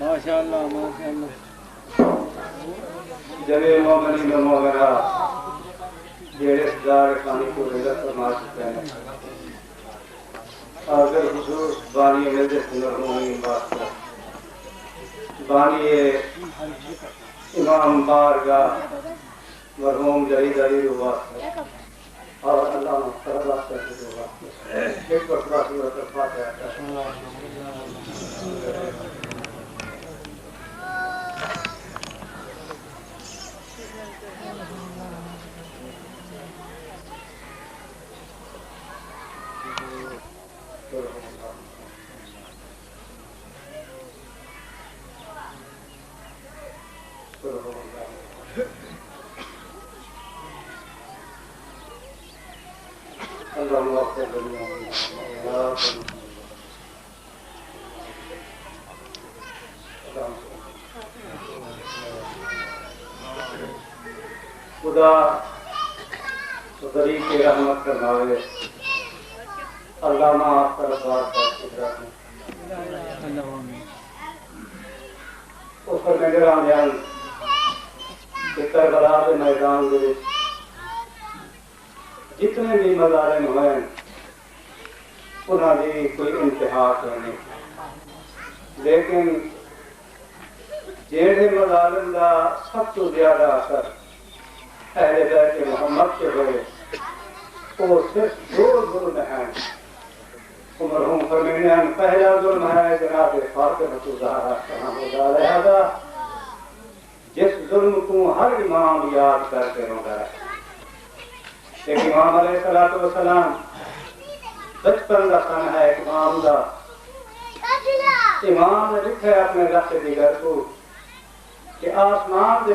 ماشاءاللہ ماشاءاللہ جمیع مومنین و مومنات جیڑے دار خانی کو رضا فرما چکے ہیں آخر خصوص بانی مجلس مرحومین واسطہ بانی امام بارگاہ مرحوم جہید علی واسطہ اور اللہ مختار واسطہ ایک بار سورۃ الفاتحہ خدا طریق رحمت فرماوے علامہ طرفات کا قدرت اس پر نگران جان کہ کربلا کے میدان میں جتنے بھی مظالم ہوئے انہوں نے کوئی انتہا نہیں لیکن جہے مظالم کا سب تو زیادہ اثر اہل بیت محمد سے ہوئے وہ صرف دو ظلم ہیں مرحوم فرمینے پہلا ظلم ہے جناب فاطمہ الزہرا سلام اللہ علیہا جس ظلم کو ہر امام یاد کرتے روتا ہے ایک امام علیہ السلام بچپن کا سن ہے ایک امام کا امام نے لکھا ہے اپنے لفظ دیگر کو کہ آسمان کے